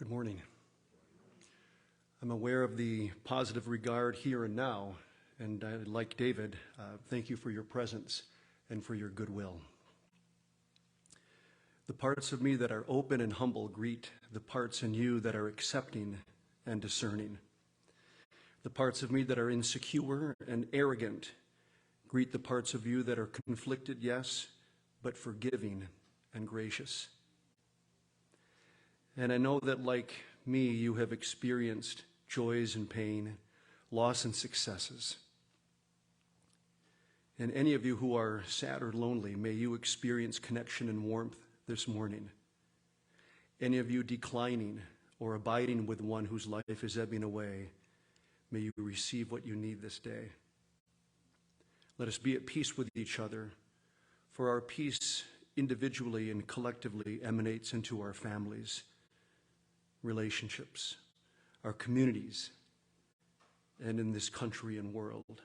Good morning. I'm aware of the positive regard here and now, and like David, thank you for your presence and for your goodwill. The parts of me that are open and humble greet the parts in you that are accepting and discerning. The parts of me that are insecure and arrogant greet the parts of you that are conflicted, yes, but forgiving and gracious. And I know that like me, you have experienced joys and pain, loss and successes. And any of you who are sad or lonely, may you experience connection and warmth this morning. Any of you declining or abiding with one whose life is ebbing away, may you receive what you need this day. Let us be at peace with each other, for our peace individually and collectively emanates into our families, relationships, our communities, and in this country and world.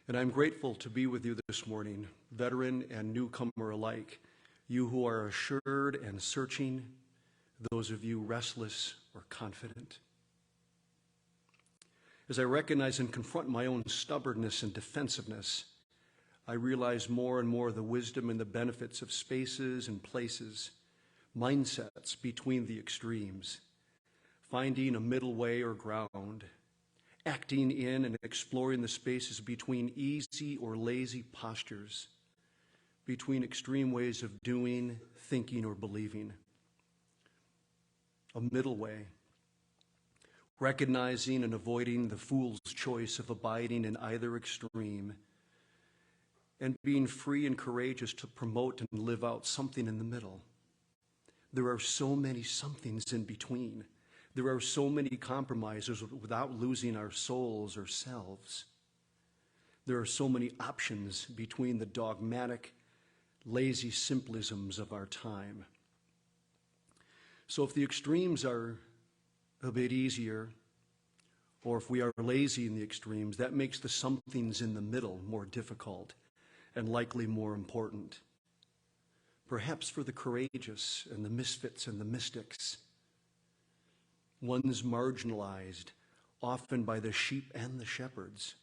And I'm grateful to be with you this morning, veteran and newcomer alike, you who are assured and searching, those of you restless or confident. As I recognize and confront my own stubbornness and defensiveness, I realize more and more the wisdom and the benefits of spaces and places, mindsets between the extremes, finding a middle way or ground, acting in and exploring the spaces between easy or lazy postures, between extreme ways of doing, thinking, or believing. A middle way, recognizing and avoiding the fool's choice of abiding in either extreme, and being free and courageous to promote and live out something in the middle. There are so many somethings in between. There are so many compromises without losing our souls or selves. There are so many options between the dogmatic, lazy simplisms of our time. So if the extremes are a bit easier, or if we are lazy in the extremes, that makes the somethings in the middle more difficult and likely more important. Perhaps for the courageous and the misfits and the mystics, ones marginalized, often by the sheep and the shepherds,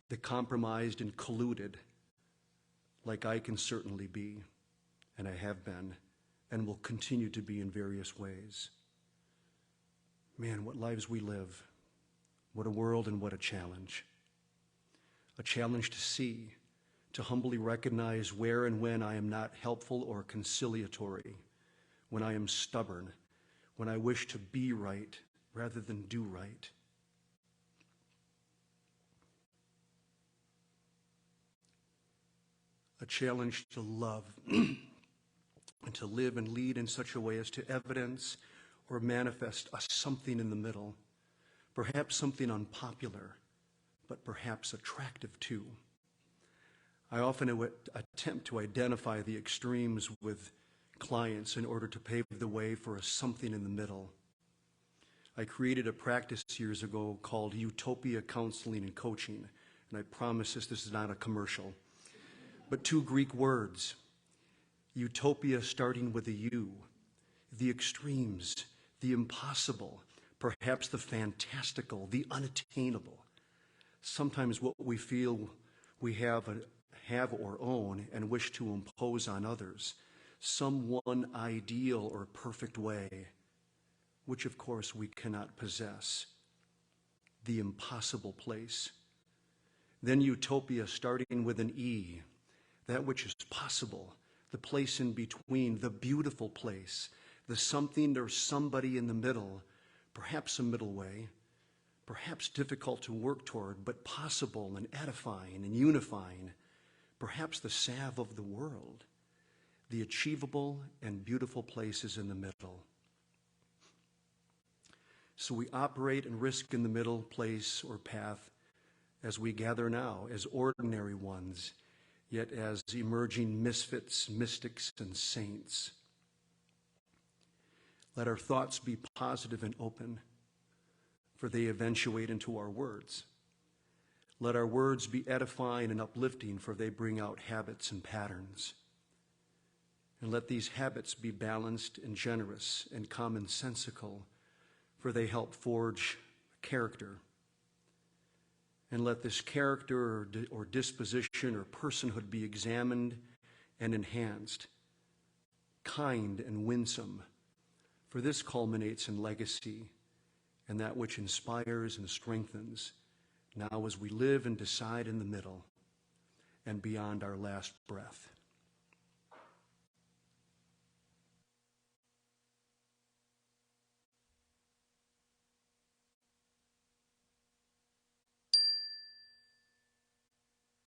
the compromised and colluded, like I can certainly be, and I have been, and will continue to be in various ways. Man, what lives we live. What a world and what a challenge. A challenge to see, to humbly recognize where and when I am not helpful or conciliatory, when I am stubborn, when I wish to be right rather than do right. A challenge to love and to live and lead in such a way as to evidence or manifest a something in the middle, perhaps something unpopular, but perhaps attractive too. I often attempt to identify the extremes with clients in order to pave the way for a something in the middle. I created a practice years ago called Utopia Counseling and Coaching, and I promise this is not a commercial, but two Greek words, utopia starting with a U, the extremes, the impossible, perhaps the fantastical, the unattainable, sometimes what we feel we have or own and wish to impose on others, some one ideal or perfect way, which of course we cannot possess, the impossible place. Then utopia starting with an E, that which is possible, the place in between, the beautiful place, the something or somebody in the middle, perhaps a middle way, perhaps difficult to work toward, but possible and edifying and unifying, perhaps the salve of the world, the achievable and beautiful places in the middle. So we operate and risk in the middle place or path as we gather now, as ordinary ones, yet as emerging misfits, mystics, and saints. Let our thoughts be positive and open, for they eventuate into our words. Let our words be edifying and uplifting, for they bring out habits and patterns. And let these habits be balanced and generous and commonsensical, for they help forge character. And let this character or disposition or personhood be examined and enhanced, kind and winsome, for this culminates in legacy and that which inspires and strengthens now as we live and decide in the middle and beyond our last breath.